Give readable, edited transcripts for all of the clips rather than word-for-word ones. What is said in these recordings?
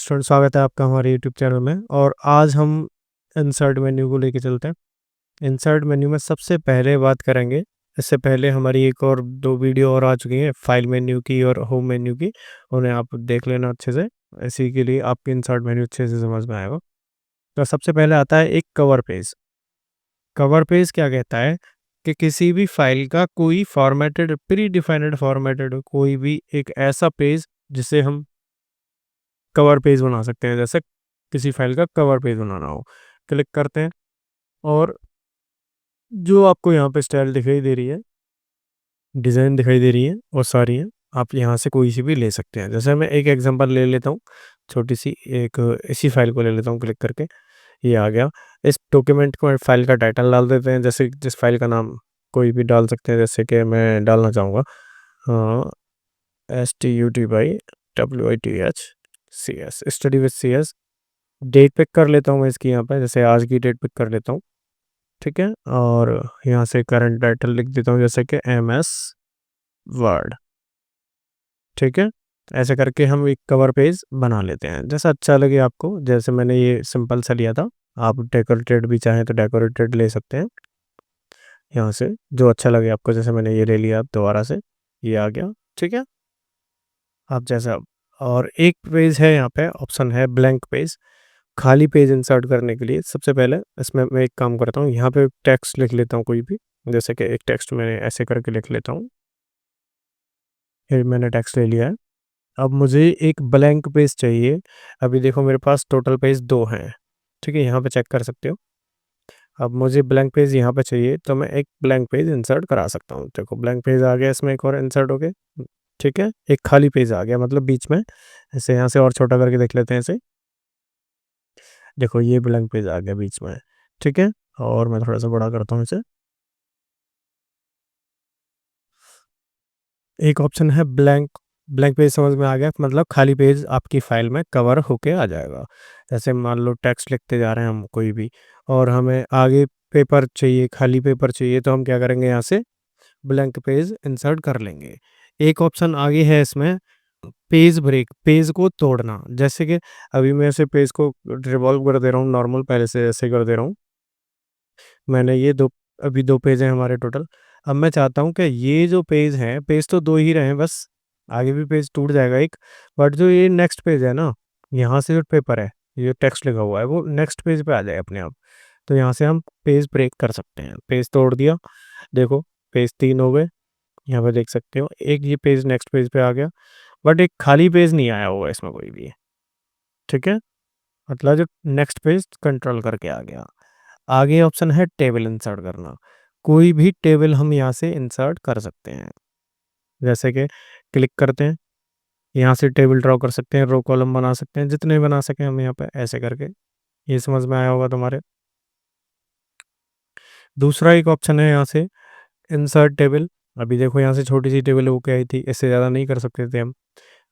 Student, स्वागत है आपका हमारे यूट्यूब चैनल में। और आज हम इंसर्ट मेन्यू को लेके चलते हैं। इंसर्ट मेन्यू में सबसे पहले बात करेंगे। इससे पहले हमारी एक और दो वीडियो और आ चुकी हैं, फाइल मेन्यू की और होम मेन्यू की। उन्हें आप देख लेना अच्छे से, इसी के लिए आपकी इंसर्ट मेन्यू अच्छे से समझ में आएगा। तो सबसे पहले आता है एक कवर पेज। कवर पेज क्या कहता है कि किसी भी फाइल का कोई फॉर्मेटेड, प्री डिफाइंड फॉर्मेटेड कोई भी एक ऐसा पेज जिसे हम कवर पेज बना सकते हैं। जैसे किसी फाइल का कवर पेज बनाना हो, क्लिक करते हैं और जो आपको यहाँ पे स्टाइल दिखाई दे रही है, डिज़ाइन दिखाई दे रही है, वो सारी हैं। आप यहाँ से कोई सी भी ले सकते हैं। जैसे मैं एक एग्जांपल ले लेता हूँ, छोटी सी एक इसी फाइल को ले लेता हूँ, क्लिक करके ये आ गया। इस डॉक्यूमेंट को फाइल का टाइटल डाल देते हैं, जैसे जिस फाइल का नाम कोई भी डाल सकते हैं। जैसे कि मैं डालना चाहूँगा STUDY WITH study with CS। Date pick कर लेता हूँ मैं इसकी, यहाँ पे जैसे आज की डेट पिक कर लेता हूँ, ठीक है। और यहाँ से करंट टाइटल लिख देता हूँ, जैसे कि MS वर्ड, ठीक है। ऐसे करके हम एक कवर पेज बना लेते हैं, जैसा अच्छा लगे आपको। जैसे मैंने ये सिंपल सा लिया था, आप डेकोरेटेड भी चाहें तो डेकोरेटेड ले सकते हैं यहाँ से, जो अच्छा लगे आपको। जैसे मैंने ये ले लिया, दोबारा से ये आ गया, ठीक है। आप जैसा, और एक पेज है यहाँ पे, ऑप्शन है ब्लैंक पेज, खाली पेज इंसर्ट करने के लिए। सबसे पहले इसमें मैं एक काम करता हूँ, यहाँ पे टेक्स्ट लिख लेता हूँ कोई भी। जैसे कि एक टेक्स्ट मैंने ऐसे करके लिख लेता हूँ, फिर मैंने टेक्स्ट ले लिया है। अब मुझे एक ब्लैंक पेज चाहिए। अभी देखो मेरे पास टोटल पेज 2 हैं, ठीक है, यहाँ पे चेक कर सकते हो। अब मुझे ब्लैंक पेज यहाँ पे चाहिए, तो मैं एक ब्लैंक पेज इंसर्ट करा सकता हूँ। देखो ब्लैंक पेज आ गया, इसमें एक और इंसर्ट हो गया, ठीक है। एक खाली पेज आ गया, मतलब बीच में। ऐसे यहाँ से और छोटा करके देख लेते हैं इसे। देखो ये ब्लैंक पेज आ गया बीच में, ठीक है। और मैं थोड़ा सा बड़ा करता हूँ इसे। एक ऑप्शन है ब्लैंक, ब्लैंक पेज समझ में आ गया, मतलब खाली पेज आपकी फाइल में कवर होके आ जाएगा। जैसे मान लो टेक्स्ट लिखते जा रहे हैं हम कोई भी, और हमें आगे पेपर चाहिए, खाली पेपर चाहिए, तो हम क्या करेंगे, यहाँ से ब्लैंक पेज इंसर्ट कर लेंगे। एक ऑप्शन आगे है इसमें, पेज ब्रेक, पेज को तोड़ना। जैसे कि अभी मैं ऐसे पेज को रिवॉल्व कर दे रहा हूँ, नॉर्मल पहले से ऐसे कर दे रहा हूँ। मैंने ये दो, अभी 2 पेज हैं हमारे टोटल। अब मैं चाहता हूँ कि ये जो पेज हैं, पेज तो 2 ही रहे हैं बस, आगे भी पेज टूट जाएगा एक। बट जो ये नेक्स्ट पेज है ना, यहाँ से जो पेपर है, ये टेक्स्ट लिखा हुआ है, वो नेक्स्ट पेज पे आ जाए अपने आप। तो यहाँ से हम पेज ब्रेक कर सकते हैं, पेज तोड़ दिया। देखो पेज 3 हो गए, यहाँ पे देख सकते हो। एक ये पेज नेक्स्ट पेज पे आ गया, बट एक खाली पेज नहीं आया हुआ इसमें कोई भी, ठीक है। मतलब जो नेक्स्ट पेज कंट्रोल करके आ गया। आगे ऑप्शन है टेबल इंसर्ट करना। कोई भी टेबल हम यहाँ से इंसर्ट कर सकते हैं। जैसे कि क्लिक करते हैं, यहाँ से टेबल ड्रॉ कर सकते हैं, रो कॉलम बना सकते हैं, जितने बना सकें हम यहाँ पे ऐसे करके। ये समझ में आया होगा तुम्हारे। दूसरा एक ऑप्शन है यहाँ से इंसर्ट टेबल। अभी देखो यहाँ से छोटी सी टेबल होके आई थी, इससे ज़्यादा नहीं कर सकते थे हम।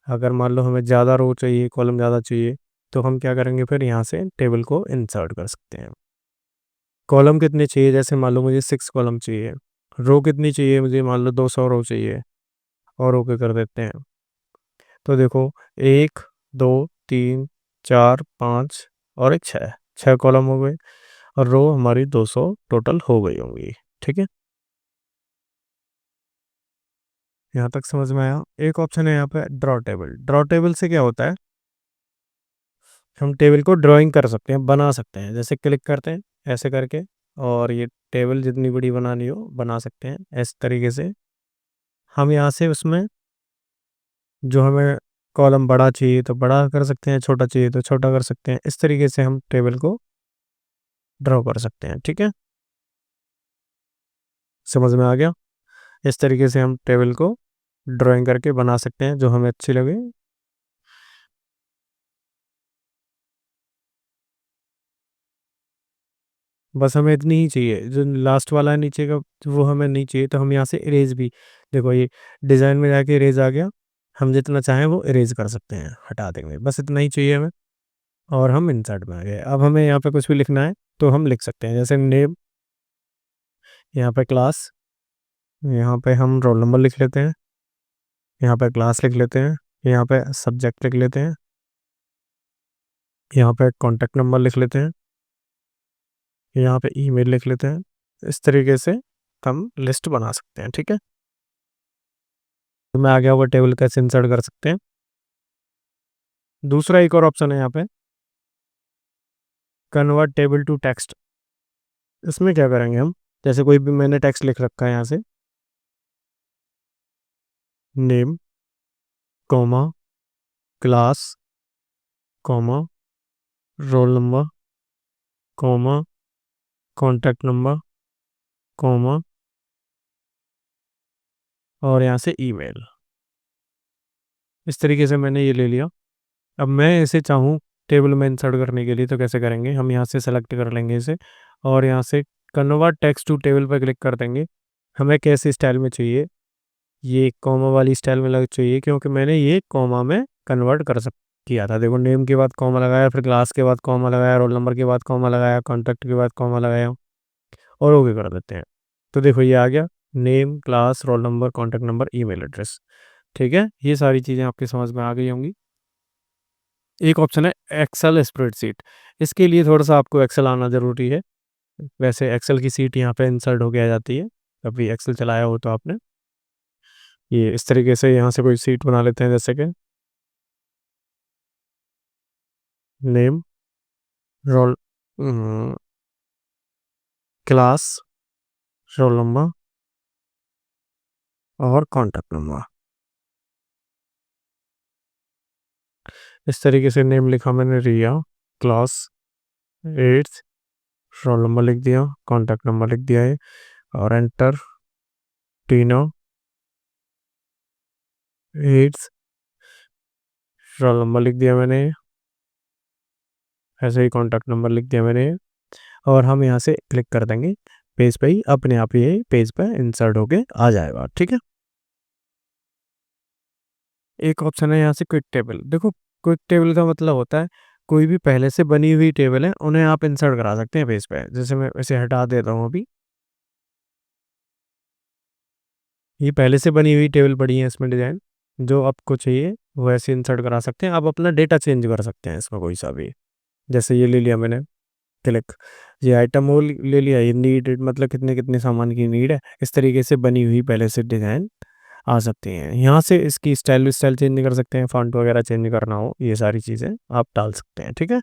अगर मान लो हमें ज़्यादा रो चाहिए, कॉलम ज़्यादा चाहिए, तो हम क्या करेंगे, फिर यहाँ से टेबल को इंसर्ट कर सकते हैं। कॉलम कितने चाहिए, जैसे मान लो मुझे 6 कॉलम चाहिए। रो कितनी चाहिए मुझे, मान लो 200 रो चाहिए, और ओके कर देते हैं। तो देखो 1 2 3 4 5 और एक 6 कॉलम हो गए, और रो हमारी 200 टोटल हो गई होंगी, ठीक है। यहाँ तक समझ में आया। एक ऑप्शन है यहाँ पे ड्रॉ टेबल। ड्रॉ टेबल से क्या होता है, हम टेबल को ड्राइंग कर सकते हैं, बना सकते हैं। जैसे क्लिक करते हैं ऐसे करके, और ये टेबल जितनी बड़ी बनानी हो बना सकते हैं इस तरीके से। हम यहाँ से उसमें जो हमें कॉलम बड़ा चाहिए तो बड़ा कर सकते हैं, छोटा चाहिए तो छोटा कर सकते हैं। इस तरीके से हम टेबल को ड्रॉ कर सकते हैं, ठीक है। समझ में आ गया। इस तरीके से हम टेबल को ड्राइंग करके बना सकते हैं, जो हमें अच्छी लगे। बस हमें इतनी ही चाहिए, जो लास्ट वाला है नीचे का, वो हमें नहीं चाहिए, तो हम यहाँ से इरेज भी, देखो ये डिज़ाइन में जाके इरेज आ गया। हम जितना चाहें वो इरेज कर सकते हैं, हटा देंगे, बस इतना ही चाहिए हमें। और हम इंसर्ट में आ गए। अब हमें यहाँ पे कुछ भी लिखना है तो हम लिख सकते हैं, जैसे नेम, यहाँ पे क्लास, यहाँ पे हम रोल नंबर लिख लेते हैं, यहाँ पे क्लास लिख लेते हैं, यहाँ पे सब्जेक्ट लिख लेते हैं, यहाँ पे कॉन्टैक्ट नंबर लिख लेते हैं, यहाँ पे ईमेल लिख लेते हैं। इस तरीके से हम लिस्ट बना सकते हैं, ठीक है? तो मैं आ गया होगा टेबल कैसे इंसर्ट कर सकते हैं। दूसरा एक और ऑप्शन है यहाँ पे, कन्वर्ट टेबल टू टेक्स्ट। इसमें क्या करेंगे हम, जैसे कोई भी मैंने टेक्स्ट लिख रखा है यहाँ से, name, comma, class, comma, roll number, comma, contact number, comma, और यहाँ से ईमेल। इस तरीके से मैंने ये ले लिया। अब मैं इसे चाहूँ टेबल में इंसर्ट करने के लिए तो कैसे करेंगे, हम यहाँ से सेलेक्ट कर लेंगे इसे और यहाँ से कन्वर्ट टेक्स्ट टू टेबल पर क्लिक कर देंगे। हमें कैसे स्टाइल में चाहिए, ये कॉमा वाली स्टाइल में लग चाहिए, क्योंकि मैंने ये कॉमा में कन्वर्ट कर सक किया था। देखो, नेम के बाद कॉमा लगाया, फिर क्लास के बाद कॉमा लगाया, रोल नंबर के बाद कॉमा लगाया, कॉन्टैक्ट के बाद कॉमा लगाया और ओके कर देते हैं। तो देखो ये आ गया, name, class, roll number, contact number, email address. ठीक है, ये सारी चीज़ें आपकी समझ में आ गई होंगी। एक ऑप्शन है एक्सेल स्प्रेडशीट। इसके लिए थोड़ा सा आपको एक्सेल आना ज़रूरी है। वैसे एक्सेल की सीट यहाँ पे इंसर्ट होके आ जाती है, कभी एक्सेल चलाया हो तो आपने। ये इस तरीके से यहाँ से कोई सीट बना लेते हैं, जैसे कि name, roll, class, roll number और कॉन्टैक्ट नंबर। इस तरीके से नेम लिखा मैंने रिया, क्लास 8, रोल नंबर लिख दिया, कॉन्टैक्ट नंबर लिख दिया है और एंटर। टीना 8, रोल नंबर लिख दिया मैंने, ऐसे ही कॉन्टैक्ट नंबर लिख दिया मैंने और हम यहाँ से क्लिक कर देंगे पेज पे ही, अपने आप ये पेज पे इंसर्ट होके आ जाएगा। ठीक है, एक ऑप्शन है यहाँ से क्विक टेबल। देखो, क्विक टेबल का मतलब होता है कोई भी पहले से बनी हुई टेबल है उन्हें आप इंसर्ट करा सकते हैं पेज पे। जैसे मैं इसे हटा देता हूँ अभी, ये पहले से बनी हुई टेबल पड़ी है इसमें, डिज़ाइन जो आपको चाहिए वो ऐसे इंसर्ट करा सकते हैं। आप अपना डेटा चेंज कर सकते हैं इसमें कोई सा भी। जैसे ये ले लिया मैंने, क्लिक, ये आइटम वो ले लिया, ये नीड मतलब कितने कितने सामान की नीड है, इस तरीके से बनी हुई पहले से डिज़ाइन आ सकती हैं। यहाँ से इसकी स्टाइल स्टाइल चेंज कर सकते हैं, फॉन्ट वगैरह चेंज करना हो, ये सारी चीज़ें आप डाल सकते हैं। ठीक है,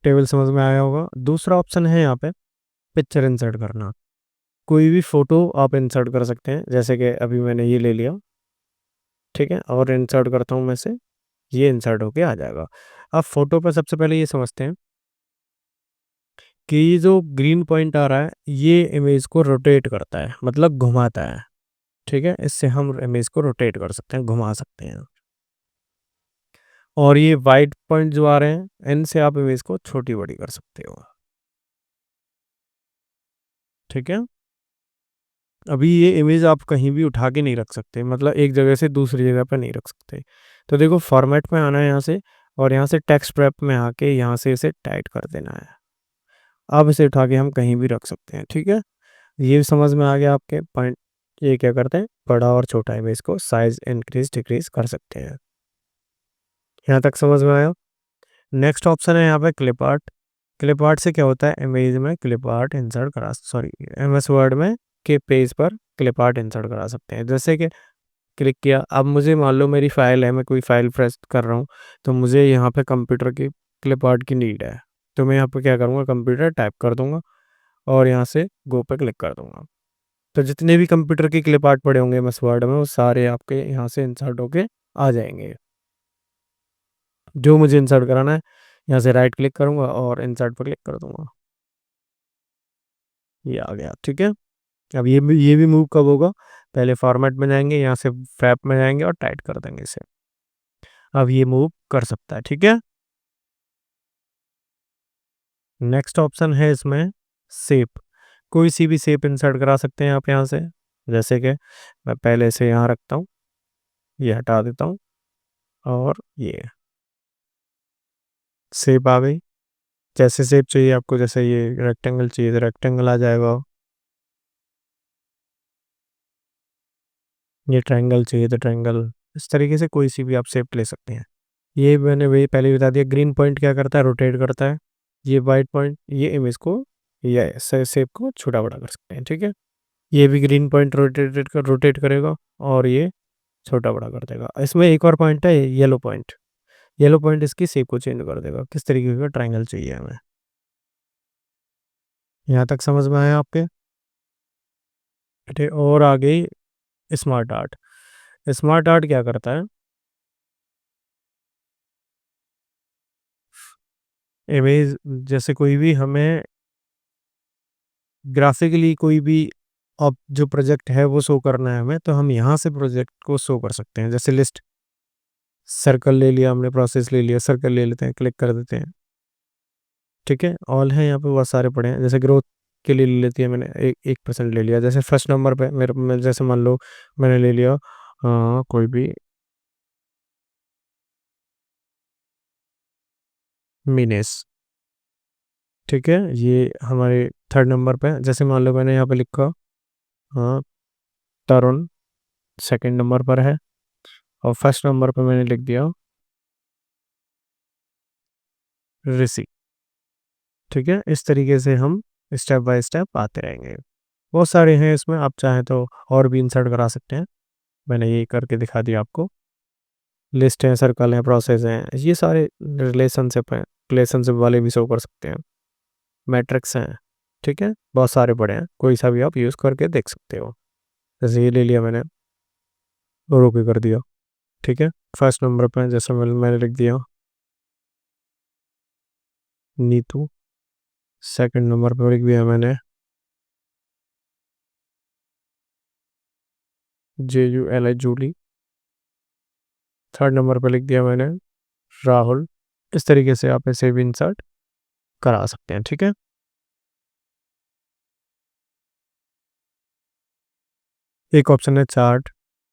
टेबल समझ में आया होगा। दूसरा ऑप्शन है यहाँ पे पिक्चर इंसर्ट करना। कोई भी फ़ोटो आप इंसर्ट कर सकते हैं, जैसे कि अभी मैंने ये ले लिया, ठीक है, और इंसर्ट करता हूँ मैं से, ये इंसर्ट होके आ जाएगा। अब फ़ोटो पे सबसे पहले ये समझते हैं कि ये जो ग्रीन पॉइंट आ रहा है ये इमेज को रोटेट करता है, मतलब घुमाता है। ठीक है, इससे हम इमेज को रोटेट कर सकते हैं, घुमा सकते हैं। और ये वाइट पॉइंट जो आ रहे हैं इनसे आप इमेज को छोटी बड़ी कर सकते हो। ठीक है, अभी ये इमेज आप कहीं भी उठा के नहीं रख सकते, मतलब एक जगह से दूसरी जगह पर नहीं रख सकते। तो देखो, फॉर्मेट में आना है यहाँ से और यहाँ से टेक्स्ट रैप में आके यहाँ से इसे टाइट कर देना है। अब इसे उठा के हम कहीं भी रख सकते हैं। ठीक है, ये समझ में आ गया आपके पॉइंट। ये क्या करते हैं, बड़ा और छोटा इमेज को साइज इंक्रीज डिक्रीज कर सकते हैं। यहाँ तक समझ में आया। नेक्स्ट ऑप्शन है यहाँ पे क्लिप आर्ट। क्लिप आर्ट से क्या होता है, इमेज में क्लिप आर्ट इंसर्ट करा, सॉरी, एमएस वर्ड में के पेज पर क्लिप आर्ट इंसर्ट करा सकते हैं। जैसे कि क्लिक किया, अब मुझे मान लो मेरी फाइल है, मैं कोई फाइल प्रेस कर रहा हूँ, तो मुझे यहाँ पे कंप्यूटर की क्लिप आर्ट की नीड है। तो मैं यहाँ पे क्या करूँगा, कंप्यूटर टाइप कर दूंगा और यहाँ से गो पे क्लिक कर दूंगा। तो जितने भी कंप्यूटर की क्लिप आर्ट पड़े होंगे एमएस वर्ड में वो सारे आपके यहाँ से इंसर्ट होके आ जाएंगे। जो मुझे इंसर्ट कराना है, यहाँ से राइट क्लिक करूँगा और इंसर्ट पर क्लिक कर दूंगा, ये आ गया। ठीक है, अब ये भी मूव कब होगा, पहले फॉर्मेट में जाएंगे, यहाँ से फैप में जाएंगे और टाइट कर देंगे इसे। अब ये मूव कर सकता है। ठीक है, नेक्स्ट ऑप्शन है इसमें शेप। कोई सी भी शेप इंसर्ट करा सकते हैं आप यहाँ से। जैसे कि मैं पहले से यहाँ रखता हूँ, ये हटा देता हूँ और ये शेप आ गई। जैसे शेप चाहिए आपको, जैसे ये रेक्टेंगल चाहिए तो रेक्टेंगल आ जाएगा, ये ट्रायंगल चाहिए तो ट्रायंगल। इस तरीके से कोई सी भी आप शेप ले सकते हैं। ये मैंने वही पहले ही बता दिया, ग्रीन पॉइंट क्या करता है, रोटेट करता है। ये वाइट पॉइंट ये इमेज को या शेप को छोटा बड़ा कर सकते हैं, ठीक है। ये भी ग्रीन पॉइंट रोटेट करेगा और ये छोटा बड़ा कर देगा। इसमें एक और पॉइंट है येलो पॉइंट। येलो पॉइंट इसकी शेप को चेंज कर देगा। किस तरीके का ट्रायंगल चाहिए हमें। यहाँ तक समझ में आया आपके। ठीक, और आ गई स्मार्ट आर्ट। स्मार्ट आर्ट क्या करता है, इमेज जैसे कोई भी हमें ग्राफिकली कोई भी अब जो प्रोजेक्ट है वो शो करना है हमें, तो हम यहाँ से प्रोजेक्ट को शो कर सकते हैं। जैसे लिस्ट, सर्कल ले लिया हमने, प्रोसेस ले लिया, सर्कल ले लेते हैं, क्लिक कर देते हैं, ठीक है। ऑल है यहाँ पे बहुत सारे पड़े हैं। जैसे ग्रोथ के लिए ले लेती है मैंने, 1% ले लिया। जैसे फर्स्ट नंबर पे मेरे जैसे मान लो मैंने ले लिया कोई भी मीनेस, ठीक है। ये हमारे थर्ड नंबर पे है। जैसे मान लो मैंने यहाँ पे लिखा हाँ तरुण सेकंड नंबर पर है, और फर्स्ट नंबर पे मैंने लिख दिया ऋषि, ठीक है। इस तरीके से हम स्टेप बाय स्टेप आते रहेंगे। बहुत सारे हैं इसमें, आप चाहें तो और भी इंसर्ट करा सकते हैं। मैंने ये करके दिखा दिया आपको। लिस्ट है, सर्कल है, प्रोसेस हैं, ये सारे रिलेशनशिप हैं, रिलेशनशिप वाले भी शो कर सकते हैं। मैट्रिक्स हैं, ठीक है। बहुत सारे पड़े हैं, कोई सा भी आप यूज़ करके देख सकते हो। जैसे ये ले लिया मैंने और ओके कर दिया, ठीक है। फर्स्ट नंबर पे जैसे मैंने लिख दिया नीतू, सेकंड नंबर पे लिख दिया मैंने JULI जूली, थर्ड नंबर पे लिख दिया मैंने राहुल। इस तरीके से आप ऐसे भी इंसर्ट करा सकते हैं, ठीक है। एक ऑप्शन है चार्ट,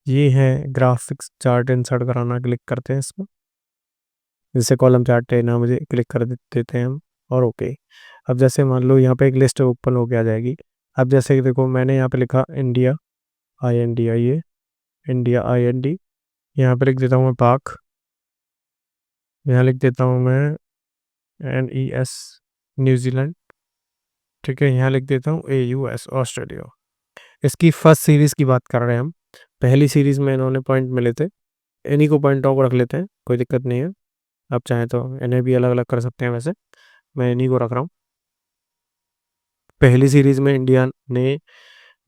ये है ग्राफिक्स चार्ट इंसर्ट कराना। क्लिक करते हैं इसमें, जैसे कॉलम चार्ट है ना, मुझे क्लिक कर देते हैं हम और ओके। अब जैसे मान लो यहाँ पे एक लिस्ट ओपन होके आ जाएगी। अब जैसे कि देखो मैंने यहाँ पे लिखा इंडिया INDI, ये इंडिया IND, यहाँ पे लिख देता हूँ मैं पाक, यहाँ लिख देता हूँ मैं NES न्यूजीलैंड, ठीक है। यहाँ लिख देता हूँ AUS ऑस्ट्रेलिया। इसकी फर्स्ट सीरीज़ की बात कर रहे हैं हम। पहली सीरीज़ में इन्होंने पॉइंट मिले थे, इन्हीं को पॉइंट ऑफ रख लेते हैं, कोई दिक्कत नहीं है। आप चाहें तो इन्हें भी अलग अलग कर सकते हैं, वैसे मैं इन्हीं को रख रहा हूँ। पहली सीरीज़ में इंडिया ने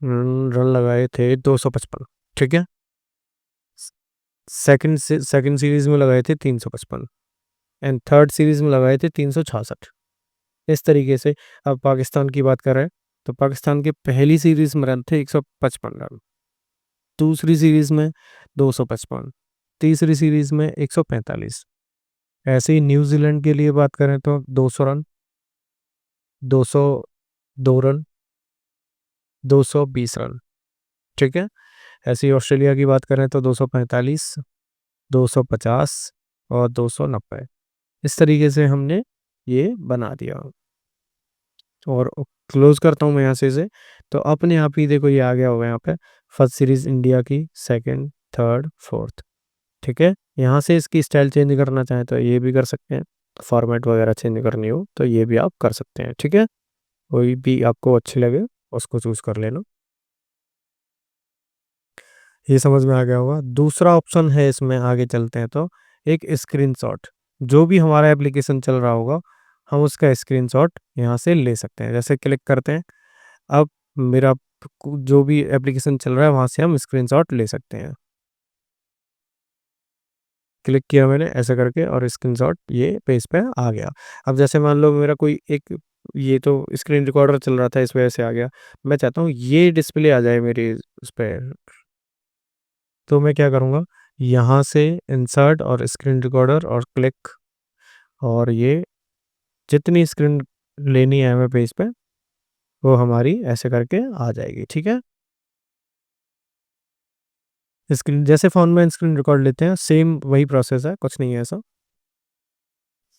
रन लगाए थे 255, ठीक है। सेकंड सीरीज़ में लगाए थे 355, एंड थर्ड सीरीज़ में लगाए थे 366। इस तरीके से अब पाकिस्तान की बात कर रहे हैं, तो पाकिस्तान के पहली सीरीज़ में रन थे 155 रन, दूसरी सीरीज़ में 255, तीसरी सीरीज़ में 145। ऐसे ही न्यूजीलैंड के लिए बात करें तो 200 रन, 202 रन, 220 रन, ठीक है। ऐसे ही ऑस्ट्रेलिया की बात करें तो 245, 250 और 290। इस तरीके से हमने ये बना दिया। और क्लोज करता हूँ मैं यहाँ से इसे, तो अपने आप ही देखो ये आ गया होगा यहाँ पे फर्स्ट सीरीज इंडिया की, सेकंड, थर्ड, फोर्थ, ठीक है। यहाँ से इसकी स्टाइल चेंज करना चाहें तो ये भी कर सकते हैं, फॉर्मेट वगैरह चेंज करनी हो तो ये भी आप कर सकते हैं, ठीक है। कोई भी आपको अच्छी लगे उसको चूज कर लेना। ये समझ में आ गया होगा। दूसरा ऑप्शन है इसमें, आगे चलते हैं तो एक स्क्रीनशॉट। जो भी हमारा एप्लीकेशन चल रहा होगा हम उसका स्क्रीनशॉट यहाँ से ले सकते हैं। जैसे क्लिक करते हैं, अब मेरा जो भी एप्लीकेशन चल रहा है वहाँ से हम स्क्रीनशॉट ले सकते हैं। क्लिक किया मैंने ऐसा करके और स्क्रीनशॉट ये पेज पे आ गया। अब जैसे मान लो मेरा कोई एक, ये तो स्क्रीन रिकॉर्डर चल रहा था इस वजह से आ गया, मैं चाहता हूँ ये डिस्प्ले आ जाए मेरी उस पर, तो मैं क्या करूँगा, यहाँ से इंसर्ट और स्क्रीन रिकॉर्डर और क्लिक, और ये जितनी स्क्रीन लेनी है हमें पेज पे वो हमारी ऐसे करके आ जाएगी, ठीक है। स्क्रीन जैसे फ़ोन में स्क्रीन रिकॉर्ड लेते हैं सेम वही प्रोसेस है, कुछ नहीं है ऐसा।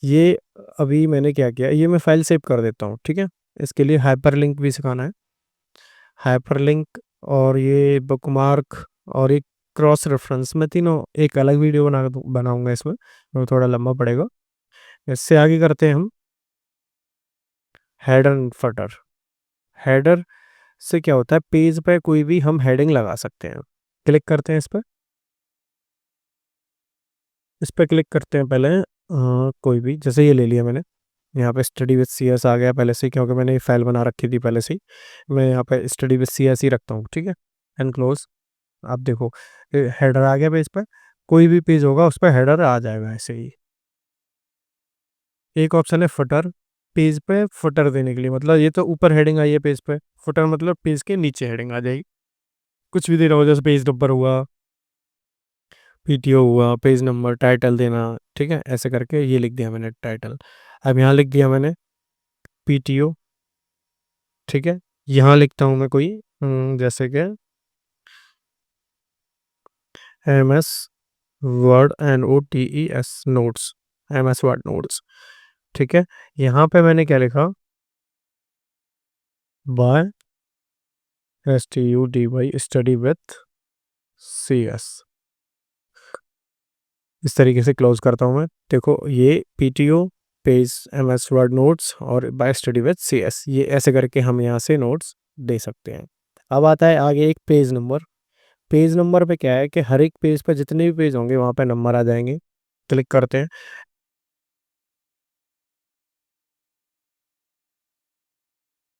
ये अभी मैंने क्या किया, ये मैं फाइल सेव कर देता हूँ, ठीक है। इसके लिए हाइपरलिंक भी सिखाना है, हाइपरलिंक और ये बुकमार्क और एक क्रॉस रेफरेंस, मैं तीनों एक अलग वीडियो बनाऊंगा इसमें, वो थोड़ा लंबा पड़ेगा। इससे आगे करते हैं हम हेडर एंड फुटर। हेडर से क्या होता है, पेज पे कोई भी हम हेडिंग लगा सकते हैं। क्लिक करते हैं इस पर क्लिक करते हैं पहले, कोई भी, जैसे ये ले लिया मैंने। यहाँ पे स्टडी विद सी एस आ गया पहले से ही, क्योंकि मैंने ये फाइल बना रखी थी पहले से ही। मैं यहाँ पे स्टडी विद सी एस ही रखता हूँ, ठीक है। And close. आप देखो हेडर आ गया पेज पर, कोई भी पेज होगा उस पर हेडर आ जाएगा ऐसे ही। एक ऑप्शन है फुटर, पेज पे फुटर देने के लिए, मतलब ये तो ऊपर हेडिंग आई है पेज पे, फुटर मतलब पेज के नीचे हेडिंग आ जाएगी। कुछ भी दे रहा हो, जैसे पेज नंबर हुआ, पीटीओ हुआ, पेज नंबर, टाइटल देना, ठीक है, ऐसे करके ये लिख दिया मैंने टाइटल। अब यहाँ लिख दिया मैंने पीटीओ, ठीक है। यहाँ लिखता हूँ मैं कोई जैसे कि M S Word, NOTES notes, MS Word notes, ठीक है। यहाँ पे मैंने क्या लिखा, by STUDY study with CS। इस तरीके से क्लोज करता हूँ मैं। देखो ये PTO, page, MS Word notes और बाय स्टडी विथ CS, ये ऐसे करके हम यहाँ से नोट्स दे सकते हैं। अब आता है आगे एक पेज नंबर। पेज नंबर पे क्या है कि हर एक पेज पे जितने भी पेज होंगे वहाँ पे नंबर आ जाएंगे। क्लिक करते हैं,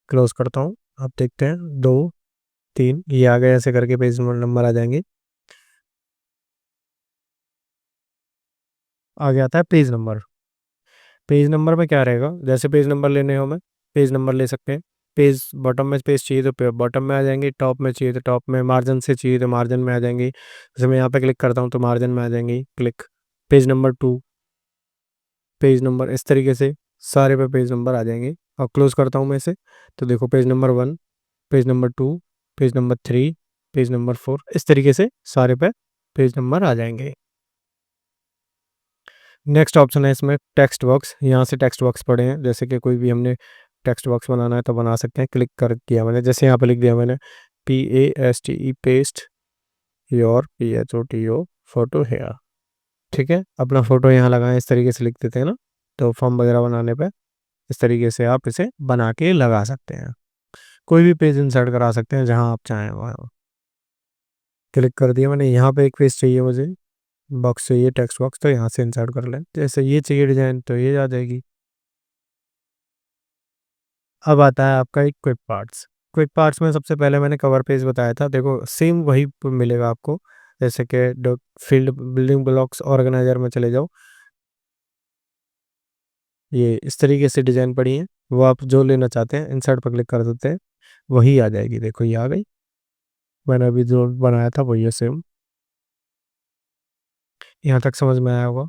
क्लोज करता हूँ। आप देखते हैं 2 3 ये आ गए, ऐसे करके पेज नंबर आ जाएंगे। आगे आता है पेज नंबर। पेज नंबर में क्या रहेगा, जैसे पेज नंबर लेने हो, हमें पेज नंबर ले सकते हैं। पेज बॉटम में पेज चाहिए तो बॉटम में आ जाएंगे, टॉप में चाहिए तो टॉप में, मार्जिन से चाहिए तो मार्जिन में आ जाएंगी। जैसे मैं यहाँ पे क्लिक करता हूँ तो मार्जिन में आ जाएंगी। Click, page number 2, page number, इस तरीके से सारे पे पेज नंबर आ जाएंगे। और क्लोज करता हूँ मैं इसे, तो देखो page number 1, page number 2, page number 3, page number 4, इस तरीके से सारे पे पेज नंबर आ जाएंगे। नेक्स्ट ऑप्शन है इसमें टेक्स्ट बॉक्स। यहाँ से टेक्स्ट बॉक्स पड़े हैं, जैसे कि कोई भी हमने टेक्स्ट बॉक्स बनाना है तो बना सकते हैं। क्लिक कर किया मैंने, जैसे यहाँ पे लिख दिया मैंने PASTE paste your PHOTO photo here, ठीक है। अपना फोटो यहाँ लगाएं, इस तरीके से लिख देते हैं ना, तो फॉर्म वगैरह बनाने पे इस तरीके से आप इसे बना के लगा सकते हैं। कोई भी पेज इंसर्ट करा सकते हैं जहाँ आप चाहें वहाँ। क्लिक कर दिया मैंने, यहाँ पे एक पेज चाहिए मुझे, बॉक्स चाहिए टेक्स्ट बॉक्स, तो यहाँ से इंसर्ट कर लें। जैसे ये चाहिए डिजाइन तो ये आ जाएगी। अब आता है आपका एक क्विक पार्ट्स। क्विक पार्ट्स में सबसे पहले मैंने कवर पेज बताया था, देखो सेम वही मिलेगा आपको। जैसे कि फील्ड बिल्डिंग ब्लॉक्स ऑर्गेनाइजर में चले जाओ, ये इस तरीके से डिजाइन पड़ी है, वो आप जो लेना चाहते हैं इंसर्ट पर क्लिक कर देते हैं, वही आ जाएगी। देखो ये आ गई, मैंने अभी जो बनाया था वही है सेम। यहाँ तक समझ में आया होगा।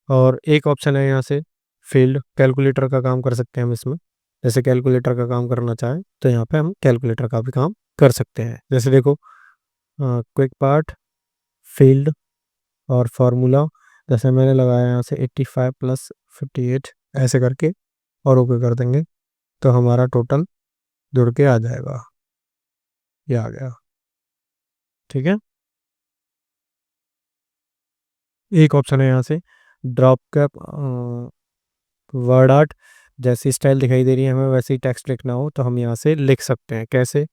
और एक ऑप्शन है यहाँ से फील्ड, कैलकुलेटर का काम कर सकते हैं हम इसमें। जैसे कैलकुलेटर का काम करना चाहें तो यहाँ पे हम कैलकुलेटर का भी काम कर सकते हैं। जैसे देखो क्विक पार्ट, फील्ड और फार्मूला, जैसे मैंने लगाया यहाँ से 85 + 58 ऐसे करके, और ओके कर देंगे तो हमारा टोटल जुड़ के आ जाएगा। ये आ गया, ठीक है। एक ऑप्शन है यहाँ से ड्रॉप कैप वर्ड आर्ट, जैसी स्टाइल दिखाई दे रही है हमें वैसे ही टेक्स्ट लिखना हो तो हम यहाँ से लिख सकते हैं। कैसे,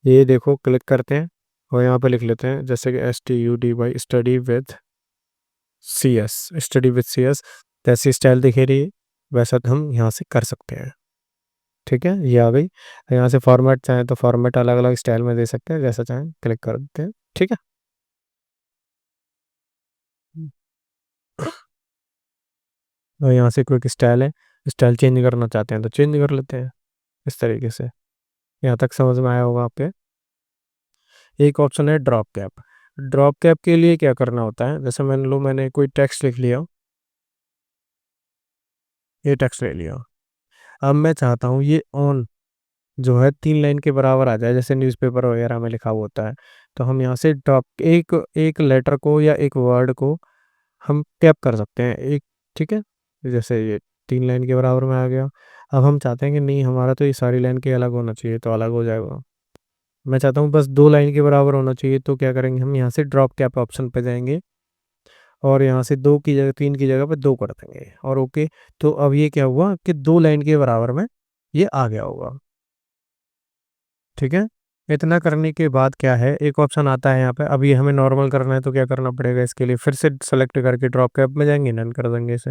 ये देखो क्लिक करते हैं और यहाँ पे लिख लेते हैं, जैसे कि STUDY study with C S, जैसी स्टाइल दिखे रही है वैसा तो हम यहाँ से कर सकते हैं, ठीक है। ये आ गई। यहाँ से फॉर्मेट चाहें तो फॉर्मेट अलग अलग स्टाइल में दे सकते हैं, जैसा चाहें क्लिक कर देते हैं, ठीक है। और यहाँ से कोई स्टाइल है, स्टाइल चेंज करना चाहते हैं तो चेंज कर लेते हैं इस तरीके से। यहाँ तक समझ में आया होगा आपके। एक ऑप्शन है ड्रॉप कैप। ड्रॉप कैप के लिए क्या करना होता है, जैसे मैंने कोई टेक्स्ट लिख लिया, ये टेक्स्ट ले लिया। अब मैं चाहता हूँ ये ऑन जो है 3 लाइन के बराबर आ जाए, जैसे न्यूज़पेपर वगैरह में लिखा हुआ होता है। तो हम यहाँ से ड्रॉप एक एक लेटर को या एक वर्ड को हम कैप कर सकते हैं एक, ठीक है। जैसे ये 3 लाइन के बराबर में आ गया। अब हम चाहते हैं कि नहीं, हमारा तो ये सारी लाइन के अलग होना चाहिए, तो अलग हो जाएगा। मैं चाहता हूँ बस 2 लाइन के बराबर होना चाहिए, तो क्या करेंगे हम यहाँ से ड्रॉप कैप ऑप्शन पे जाएँगे और यहाँ से 2 की जगह 3 की जगह पे 2 कर देंगे और ओके। तो अब ये क्या हुआ कि 2 लाइन के बराबर में ये आ गया होगा, ठीक है? इतना करने के बाद क्या है, एक ऑप्शन आता है यहाँ पे, अब ये हमें नॉर्मल करना है तो क्या करना पड़ेगा, इसके लिए फिर से सेलेक्ट करके ड्रॉप कैप में जाएँगे, डन कर देंगे इसे।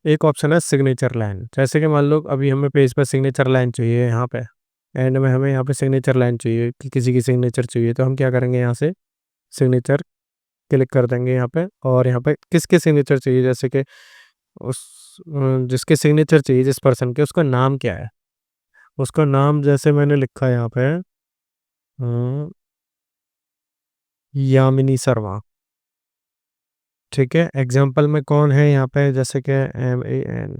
एक ऑप्शन है सिग्नेचर लाइन, जैसे कि मान लो अभी हमें पेज पे सिग्नेचर लाइन चाहिए यहाँ पे, एंड में हमें यहाँ पे सिग्नेचर लाइन चाहिए कि किसी की सिग्नेचर चाहिए, तो हम क्या करेंगे यहाँ से सिग्नेचर क्लिक कर देंगे यहाँ पे और यहाँ पे किसके सिग्नेचर चाहिए, जैसे कि जिसके सिग्नेचर चाहिए जिस पर्सन के, उसका नाम क्या है? उसका नाम जैसे मैंने लिखा है यहाँ पे यामिनी शर्मा, ठीक है? एग्जाम्पल में कौन है यहाँ पे, जैसे कि MANE,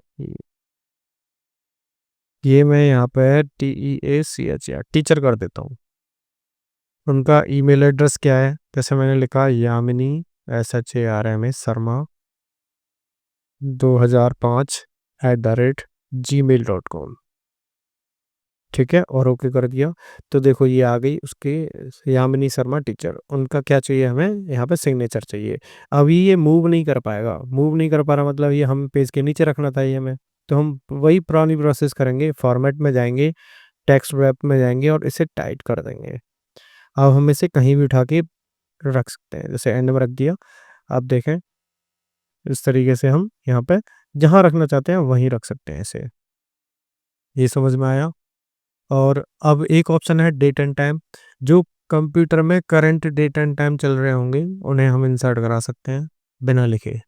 ये मैं यहाँ पे TEACH टीचर कर देता हूँ। उनका ईमेल एड्रेस क्या है, जैसे मैंने लिखा यामिनी SHARMA शर्मा 2005 @gmail.com, ठीक है? और ओके कर दिया। तो देखो ये आ गई उसके यामिनी शर्मा टीचर, उनका क्या चाहिए, हमें यहाँ पे सिग्नेचर चाहिए। अभी ये मूव नहीं कर पाएगा, मूव नहीं कर पा रहा मतलब ये हम पेज के नीचे रखना था ये हमें, तो हम वही पुरानी प्रोसेस करेंगे, फॉर्मेट में जाएंगे, टेक्स्ट रैप में जाएंगे और इसे टाइट कर देंगे। अब हम इसे कहीं भी उठा के रख सकते हैं, जैसे एंड में रख दिया। आप देखें इस तरीके से हम यहाँ पे जहाँ रखना चाहते हैं वहीं रख सकते हैं इसे। ये समझ में आया? और अब एक ऑप्शन है डेट एंड टाइम, जो कंप्यूटर में करंट डेट एंड टाइम चल रहे होंगे उन्हें हम इंसर्ट करा सकते हैं बिना लिखे,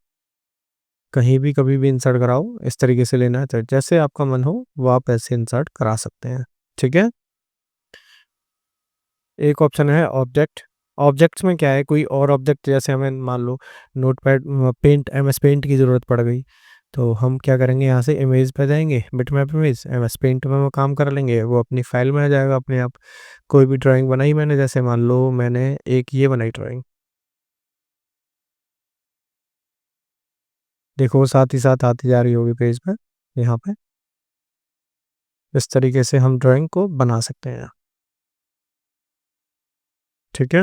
कहीं भी कभी भी इंसर्ट कराओ, इस तरीके से लेना है तो जैसे आपका मन हो वो आप ऐसे इंसर्ट करा सकते हैं, ठीक है? एक ऑप्शन है ऑब्जेक्ट। ऑब्जेक्ट्स में क्या है, कोई और ऑब्जेक्ट, जैसे हमें मान लो नोटपैड पेंट MS पेंट की ज़रूरत पड़ गई, तो हम क्या करेंगे, यहाँ से इमेज पे जाएंगे, बिटमैप इमेज, MS पेंट में वो काम कर लेंगे, वो अपनी फाइल में आ जाएगा अपने आप। कोई भी ड्राइंग बनाई मैंने, जैसे मान लो मैंने एक ये बनाई ड्राइंग, देखो वो साथ ही साथ आती जा रही होगी पेज पे यहाँ पे। इस तरीके से हम ड्राइंग को बना सकते हैं, ठीक है?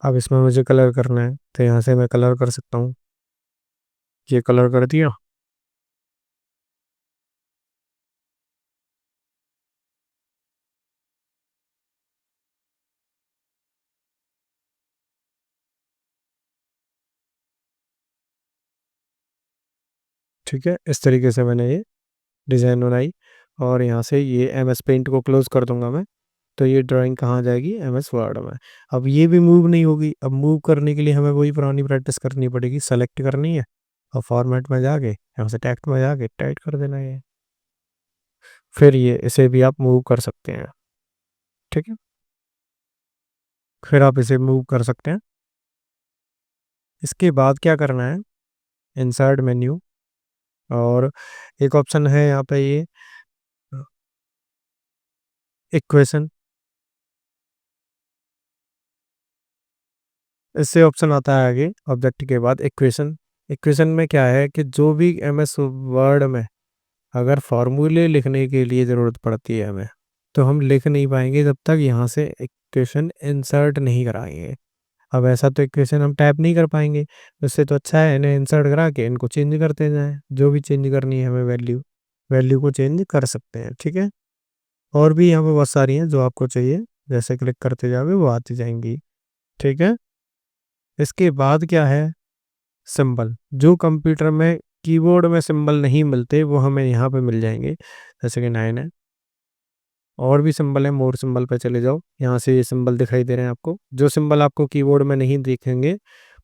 अब इसमें मुझे कलर करना है तो यहाँ से मैं कलर कर सकता हूँ, ये कलर कर दिया। ठीक है, इस तरीके से मैंने ये डिज़ाइन बनाई और यहाँ से ये MS पेंट को क्लोज कर दूंगा मैं, तो ये ड्राइंग कहाँ जाएगी, MS वर्ड में। अब ये भी मूव नहीं होगी, अब मूव करने के लिए हमें वही पुरानी प्रैक्टिस करनी पड़ेगी, सेलेक्ट करनी है और फॉर्मेट में जाके यहाँ से टेक्स्ट में जाके टाइट कर देना है, फिर ये इसे भी आप मूव कर सकते हैं, ठीक है? फिर आप इसे मूव कर सकते हैं। इसके बाद क्या करना है, इंसर्ट मेन्यू, और एक ऑप्शन है यहाँ पे ये इक्वेशन, इससे ऑप्शन आता है आगे ऑब्जेक्ट के बाद इक्वेशन। इक्वेशन में क्या है कि जो भी MS वर्ड में अगर फॉर्मूले लिखने के लिए ज़रूरत पड़ती है हमें, तो हम लिख नहीं पाएंगे जब तक यहाँ से इक्वेशन इंसर्ट नहीं कराएंगे। अब ऐसा तो इक्वेशन हम टाइप नहीं कर पाएंगे, उससे तो अच्छा है इन्हें इंसर्ट करा के इनको चेंज करते जाएं, जो भी चेंज करनी है हमें वैल्यू, वैल्यू को चेंज कर सकते हैं, ठीक है? और भी यहाँ पे बहुत सारी हैं जो आपको चाहिए, जैसे क्लिक करते जाओगे वो आती जाएंगी, ठीक है? इसके बाद क्या है, सिंबल, जो कंप्यूटर में कीबोर्ड में सिंबल नहीं मिलते वो हमें यहाँ पे मिल जाएंगे, जैसे कि 9 है। और भी सिंबल है, मोर सिंबल पे चले जाओ, यहाँ से ये सिंबल दिखाई दे रहे हैं आपको, जो सिंबल आपको कीबोर्ड में नहीं दिखेंगे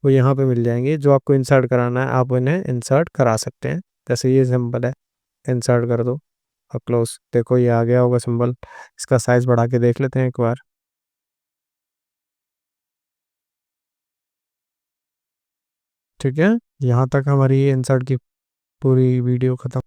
वो यहाँ पे मिल जाएंगे, जो आपको इंसर्ट कराना है आप उन्हें इंसर्ट करा सकते हैं। जैसे ये सिंबल है, इंसर्ट कर दो और क्लोज, देखो ये आ गया होगा सिंबल। इसका साइज बढ़ा के देख लेते हैं एक बार, ठीक है? यहाँ तक हमारी ये इंसर्ट की पूरी वीडियो खत्म।